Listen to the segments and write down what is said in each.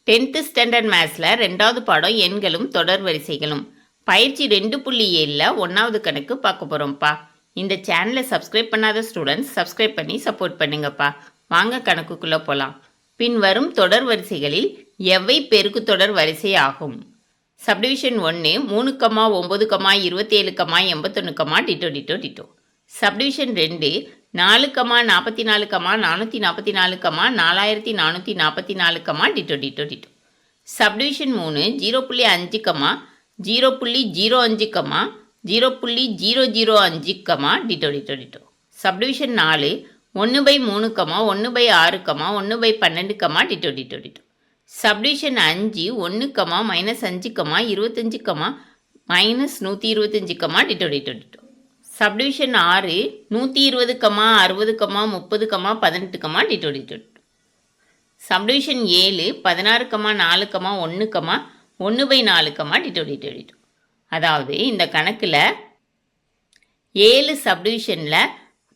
10th standard மேத்ஸில் 2வது பாடம் எண்களும் தொடர் வரிசைகளும் பயிற்சி 2.7ல் 1வது கணக்கு பார்க்க போகிறோம்ப்பா. இந்த சேனலை சப்ஸ்கிரைப் பண்ணாத ஸ்டூடெண்ட்ஸ் சப்ஸ்கிரைப் பண்ணி சப்போர்ட் பண்ணுங்கப்பா. வாங்க கணக்குக்குள்ளே போகலாம். பின்வரும் தொடர் வரிசைகளில் எவை பெருக்கு தொடர் வரிசை ஆகும்? Subdivision 1 3, 9, 27, 81, ditto ditto ditto. Subdivision 2 4, 44, 444, 4444, ditto ditto ditto. Subdivision 3 0.5, 0.05, 0.005, ditto ditto ditto. Subdivision 4 1/3, 1/6, 1/12, ditto ditto ditto. Subdivision 5 1, -5, 25, -125, ditto ditto ditto. Subdivision 6 120, 60, 30, 18, ditto ditto. Subdivision 7 16, 4, 1, 1/4, ditto ditto ditto. அதாவது இந்த கணக்கில் 7 சப்டிவிஷனில்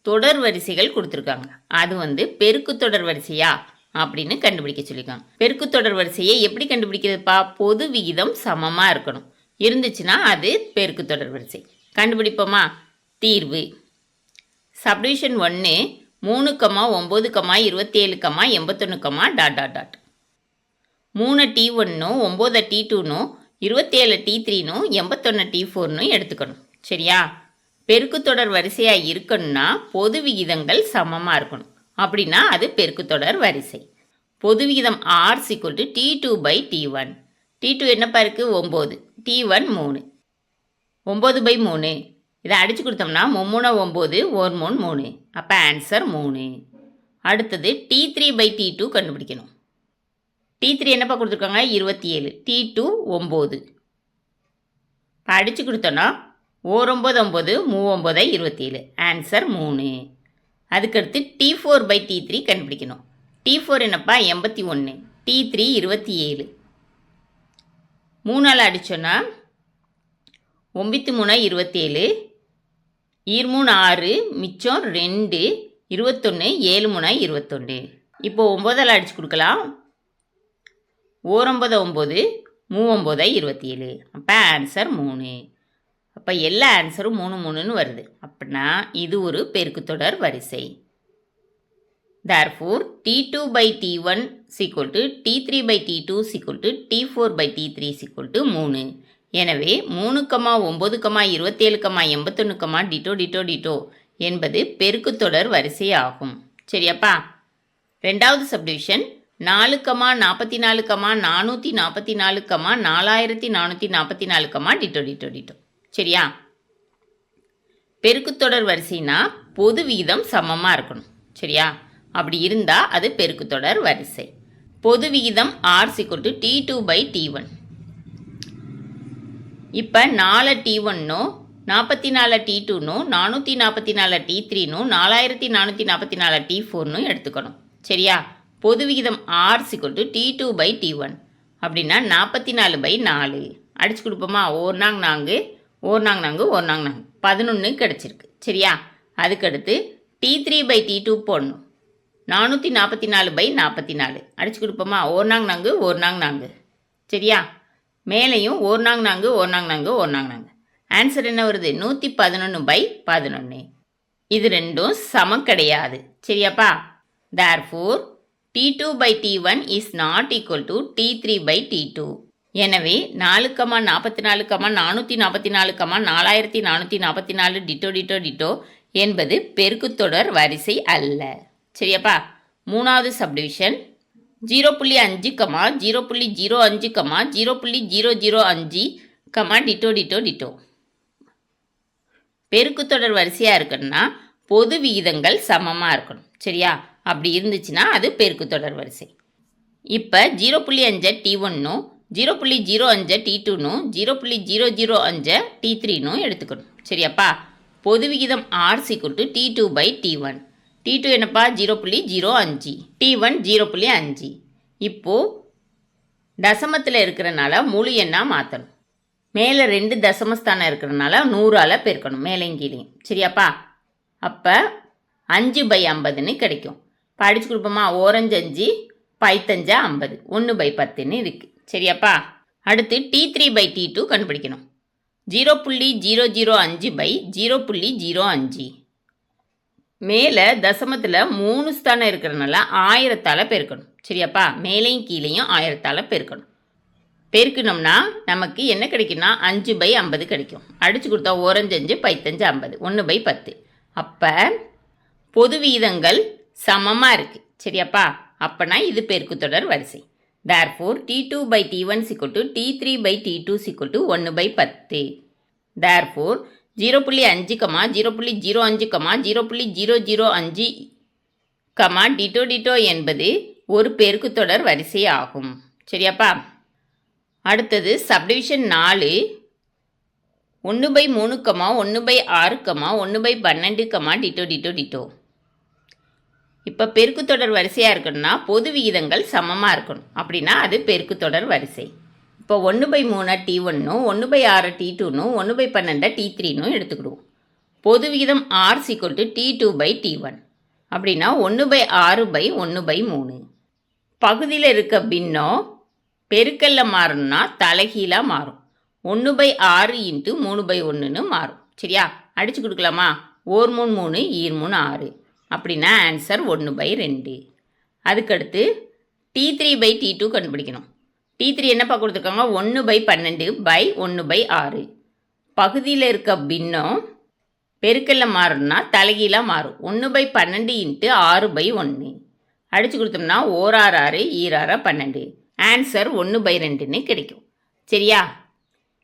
தொடர் வரிசைகள் கொடுத்துருக்காங்க. அது பெருக்கு தொடர் வரிசையா அப்படின்னு கண்டுபிடிக்க சொல்லியிருக்காங்க. பெருக்கு தொடர் வரிசையை எப்படி கண்டுபிடிக்கிறதுப்பா? பொது விகிதம் சமமாக இருக்கணும். இருந்துச்சுன்னா அது பெருக்கு தொடர் வரிசை. கண்டுபிடிப்போமா? தீர்வு. Subdivision 1 3, 9, 27, 81, dot dot dot. 3 T1, 9 T2, 27 T3, 81 T4 எடுத்துக்கணும். சரியா? பெருக்கு தொடர் வரிசையாக இருக்கணும்னா பொது விகிதங்கள் சமமாக இருக்கணும். அப்படின்னா அது பெருக்கு தொடர் வரிசை. பொது விகிதம் R = T2/T1. T2 என்னப்பா இருக்குது? 9. T1 3. 9/3. இதை அடித்து கொடுத்தோம்னா 3 9, 1 3 3. அப்போ ஆன்சர் 3. அடுத்தது T3/T2 கண்டுபிடிக்கணும். T3 என்னப்பா கொடுத்துருக்காங்க? 27. T2 9. இப்போ அடித்து கொடுத்தோன்னா 9 9, 3 27. ஆன்சர் 3. அதுக்கடுத்து T4/T3 கண்டுபிடிக்கணும். T4 என்னப்பா? 81. T3 27. 3ஆல் அடித்தோன்னா 9 3 27, 3 6, மிச்சம் 2, 21, 7 3 21. இப்போ 9ஆல் அடித்து கொடுக்கலாம். 9 9, 3 27. அப்போ ஆன்சர் 3. அப்போ எல்லா ஆன்சரும் 3 3ன்னு வருது. அப்படின்னா இது ஒரு பெருக்கு தொடர் வரிசை. Therefore, T2/T1 = T3/T2 = T4/T3 3. எனவே 3, 9, 27, 81, டிட்டோ டிட்டோ டிட்டோ என்பது பெருக்கு தொடர் வரிசை ஆகும். சரியாப்பா? 2வது சப்டிவிஷன் 4, 44, 444, 4444, டிட்டோ டிட்டோ டிட்டோ. சரியா? பெருக்கு தொடர் வரிசைனா பொது விகிதம் சமமாக இருக்கணும். சரியா? அப்படி இருந்தால் அது பெருக்கு தொடர் வரிசை. பொது விகிதம் R = T2/T1. இப்போ 4 T1, 44 T2, 444 T3, 4444 T4 எடுத்துக்கணும். சரியா? பொது விகிதம் R = T2/T1. அப்படின்னா 44/4. அடிச்சு கொடுப்போமா? 1 நாங்க 11 கிடச்சிருக்கு. சரியா? அதுக்கடுத்து T3/T2 போடணும். 444/44. அடிச்சு கொடுப்போமா? 1 நாங்க. சரியா? மேலேயும் 1 நாங்க. ஆன்சர் என்ன வருது? 111/11. இது ரெண்டும் சமம் கிடையாது. சரியாப்பா? Therefore, T2/T1 is not equal to T3/T2. எனவே 4, 44, 444, 4444, டிட்டோ டிட்டோ டிட்டோ என்பது பெருக்கு தொடர் வரிசை அல்ல. சரியாப்பா? 3வது சப்டிவிஷன் 0.5, 0.05, 0.005, டிட்டோ டிட்டோ டிட்டோ. பெருக்கு தொடர் வரிசையாக இருக்கணும்னா பொது விகிதங்கள் சமமாக இருக்கணும். சரியா? அப்படி இருந்துச்சுன்னா அது பெருக்கு தொடர் வரிசை. இப்போ 0.5 T1, 0.05 T2, 0.005 T3 எடுத்துக்கணும். சரியாப்பா? பொது விகிதம் R = T2/T1. T2 என்னப்பா? 0.05. T1 0.5. இப்போது தசமத்தில் இருக்கிறனால முழு எண்ணாக மாற்றணும். மேலே 2 தசமஸ்தானம் இருக்கிறனால 100ஆல் பெருக்கணும் மேலேயும் கீழேயும். சரியாப்பா? அப்போ 5/50ன்னு கிடைக்கும். இப்போ அடிச்சு கொடுப்போமா? 4 5, 5 50 1/10ன்னு இருக்குது. சரியாப்பா? அடுத்து T3/T2 கண்டுபிடிக்கணும். 0.005/0.05 மேலே தசமத்தில் 3 ஸ்தானம் இருக்கிறதுனால 1000ஆல் பெருக்கணும். சரியாப்பா? மேலேயும் கீழேயும் 1000ஆல் பெருக்கணும். பெருக்கணும்னா நமக்கு என்ன கிடைக்குன்னா 5/50 கிடைக்கும். அடித்து கொடுத்தா ஓரஞ்சு 5 5 50 1/10. அப்போ பொது வீதங்கள் சமமாக இருக்குது. சரியாப்பா? அப்போனா இது பெருக்குத்தொடர் வரிசை. Therefore, T2/T1 T3/T2 1/10. Therefore, 0.5, 0.05, 0.005, Tito என்பது ஒரு பெருக்குத்தொடர் வரிசை ஆகும். சரியாப்பா? அடுத்தது சப்டிவிஷன் 4 1/3, 1/6, 1/12, டிட்டோ. இப்போ பெருக்குத்தொடர் வரிசையாக இருக்கணும்னா பொது விகிதங்கள் சமமாக இருக்கணும். அப்படின்னா அது பெருக்குத்தொடர் வரிசை. இப்போ 1/3 T1, 1/6 T2, 1/12 T3 எடுத்துக்கிடுவோம். பொது விகிதம் R T2/T1 அப்படின்னா 1/6/1/3. பகுதியில் இருக்க பின்னம் பெருக்கல்ல மாறணும்னா தலைகீழாக மாறும். 1/6 × 3/1ன்னு மாறும். சரியா? அடித்து கொடுக்கலாமா? 1 3 3 3 6 அப்படின்னா ஆன்சர் 1/2. அதுக்கடுத்து T3/T2 கண்டுபிடிக்கணும். T3 என்னப்பா கொடுத்துருக்காங்க? 1/12/1/6. பகுதியில் இருக்க பின்னம் பெருக்கல்ல மாறணும்னா தலைகீழாக மாறும். 1/12 × 6/1 அடித்து கொடுத்தோம்னா 1 6 6 2 12. ஆன்சர் 1/2ன்னு கிடைக்கும். சரியா?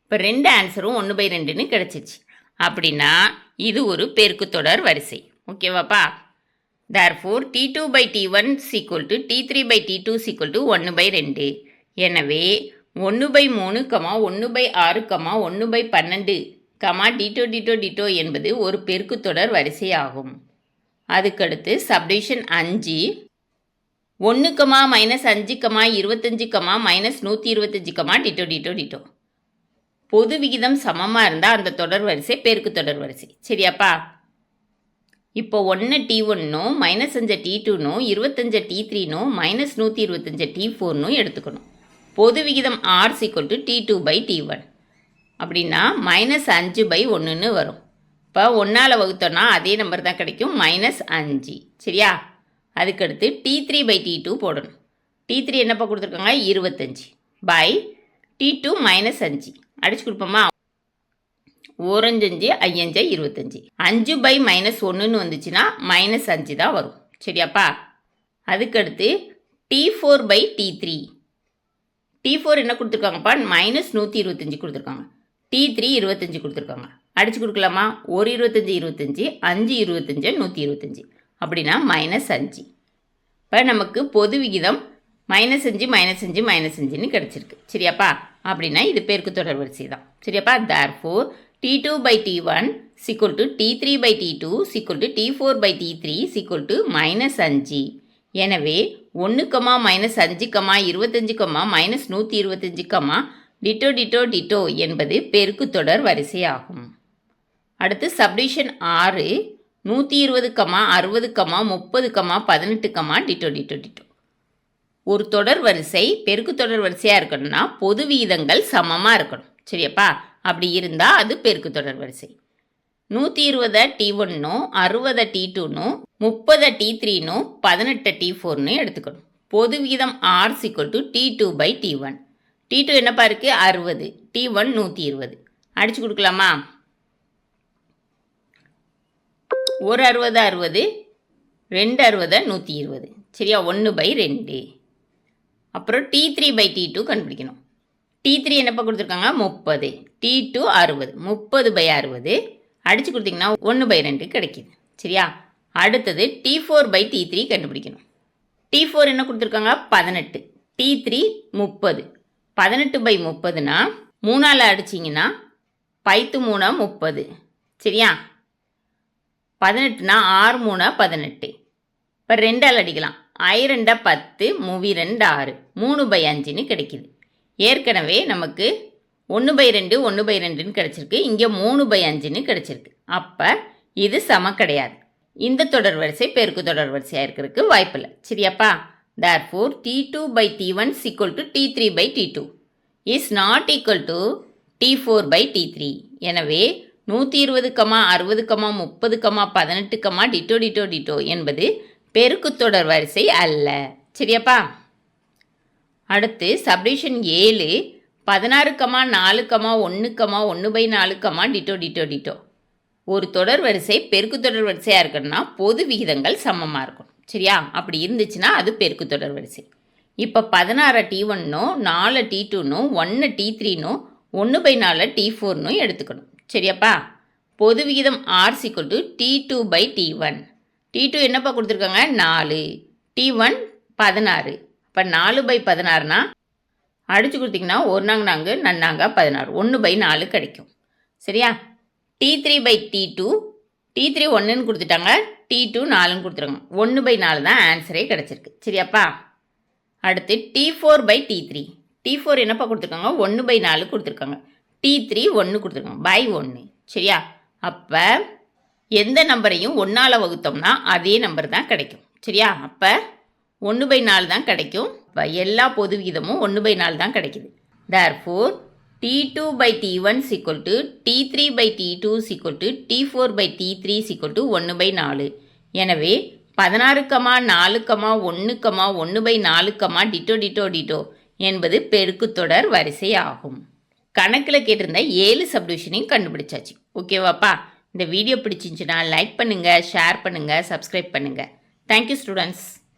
இப்போ 2 ஆன்சரும் 1/2ன்னு கிடைச்சிச்சு. அப்படின்னா இது ஒரு பெருக்குத்தொடர் வரிசை. ஓகேவாப்பா? Therefore, T2/T1 T3/T2 1/2. எனவே 1/3, 1/6, 1/12, டிட்டோ என்பது ஒரு பெருக்குத்தொடர் வரிசை ஆகும். அதுக்கடுத்து சப்டிவிஷன் 5 1, -5, 25, -125, டிட்டோ. பொது விகிதம் சமமாக இருந்தால் அந்த தொடர் வரிசை பெருக்குத்தொடர் வரிசை. சரியாப்பா? இப்போ 1 T1, -5 T2, 25 T3, -125 T4 எடுத்துக்கணும். பொது விகிதம் R T2/T1 அப்படின்னா -5/1ன்னு வரும். இப்போ 1ஆல் வகுத்தோன்னா அதே நம்பர் தான் கிடைக்கும், -5. சரியா? அதுக்கடுத்து T3/T2 போடணும். T3 என்னப்பா கொடுத்துருக்காங்க? 25/T2 -5 அடிச்சு கொடுப்போமா? ஓரஞ்சு 5 25. 5/-1ன்னு வந்துச்சுன்னா -5 தான் வரும். சரியாப்பா? அதுக்கடுத்து T4/T3. T4 என்ன கொடுத்துருக்காங்கப்பா? -125 கொடுத்துருக்காங்க. T3 25 கொடுத்துருக்காங்க. அடிச்சு கொடுக்கலாமா? 1 25 25, 5 25 125 அப்படின்னா -5. இப்போ நமக்கு பொது விகிதம் -5 -5 -5ன்னு கிடச்சிருக்கு. சரியாப்பா? அப்படின்னா இது பெருக்குத்தொடர் வரிசை தான். சரியாப்பா? Therefore, T2/T1 T3/T2 T4/T3 -5. எனவே 1, -5, 25, -125, டிட்டோ என்பது பெருக்குத்தொடர் வரிசை ஆகும். அடுத்து சப்டிவிஷன் 6 120, 60, 30, 18, டிட்டோ. ஒரு தொடர் வரிசை பெருக்குத்தொடர் வரிசையாக இருக்கணும்னா பொது விகிதங்கள் சமமாக இருக்கணும். சரியாப்பா? அப்படி இருந்தால் அது பெருக்குத்தொடர் வரிசை. 120 T1, 60 T2, 30 T3, 18 T4 எடுத்துக்கணும். பொது விகிதம் R T2/T1. T2 என்னப்பா இருக்கு? 60. T1 120. அடிச்சு கொடுக்கலாமா? ஒரு 60 60, 2 60 120. சரியா? 1/2. அப்புறம் T3/T2 கண்டுபிடிக்கணும். T3 என்னப்பா கொடுத்துருக்காங்க? 30. T2 60. 30/60 அடிச்சு கொடுத்தீங்கன்னா 1/2 கிடைக்கிது. சரியா? அடுத்தது T4/T3 கண்டுபிடிக்கணும். T4 என்ன கொடுத்துருக்காங்க? 18. T3 30. 18/30னா 3ஆல் அடிச்சிங்கன்னா 3 30. சரியா? 18னா 6 3 18. இப்போ 2ஆல் அடிக்கலாம். 2 10, 2 6, 3/5ன்னு கிடைக்கிது. ஏற்கனவே நமக்கு 1/2 1/2ன்னு கிடச்சிருக்கு. இங்கே 3/5ன்னு கிடச்சிருக்கு. அப்போ இது சம கிடையாது. இந்த தொடர் வரிசை பெருக்கு தொடர் வரிசையாக இருக்கிறதுக்கு வாய்ப்பில்லை. சரியாப்பா? Therefore, T2 by T1 is equal to T3 by T2 is not equal to T4 by T3. எனவே 120, 60, 30, 18, டிட்டோ டிட்டோ டிட்டோ என்பது பெருக்குத்தொடர் வரிசை அல்ல. சரியாப்பா? அடுத்து சப்டிவிஷன் 7 16, 4, 1, 1/4, டிட்டோ டிட்டோ டிட்டோ. ஒரு தொடர் வரிசை பெருக்குத்தொடர் வரிசையாக இருக்கணும்னா பொது விகிதங்கள் சமமாக இருக்கும். சரியா? அப்படி இருந்துச்சுன்னா அது பெருக்குத்தொடர் வரிசை. இப்போ 16 T1னும் 4 T2னும் 1 T3னும் 1/4 T4னும் எடுத்துக்கணும். சரியாப்பா? பொது விகிதம் R = T2 by T1. T2 என்னப்பா கொடுத்துருக்காங்க? 4. T1 16. இப்போ 4/16னா அடித்து கொடுத்தீங்கன்னா 1 நாங்க நன்னாங்க 16 1/4 கிடைக்கும். சரியா? T3 by T2, T3 1ன்னு கொடுத்துட்டாங்க, T2 4ன்னு கொடுத்துருக்காங்க. 1/4 தான் ஆன்சரே கிடச்சிருக்கு. சரியாப்பா? அடுத்து T4 by T3. T4 என்னப்பா கொடுத்துருக்காங்க? 1/4 கொடுத்துருக்காங்க. T3 1 கொடுத்துருக்காங்க. by 1. சரியா? அப்போ எந்த நம்பரையும் 1ஆல் வகுத்தோம்னா அதே நம்பர் தான் கிடைக்கும். சரியா? அப்போ 1/4 தான் கிடைக்கும். இப்போ எல்லா பொது விகிதமும் 1/4 தான் கிடைக்குது. Therefore, T2 by T1 is equal to T3 by T2 is equal to T4 by T3 is equal to 1/4. எனவே 16, 4, 1, 1/4, டிட்டோ டிட்டோ டிட்டோ என்பது பெருக்குத்தொடர் வரிசை ஆகும். கணக்கில் கேட்டிருந்த 7 சப்டிவிஷனையும் கண்டுபிடிச்சாச்சு. ஓகேவாப்பா? இந்த வீடியோ பிடிச்சிருந்துச்சுன்னா லைக் பண்ணுங்கள், ஷேர் பண்ணுங்கள், சப்ஸ்கிரைப் பண்ணுங்கள். Thank you students.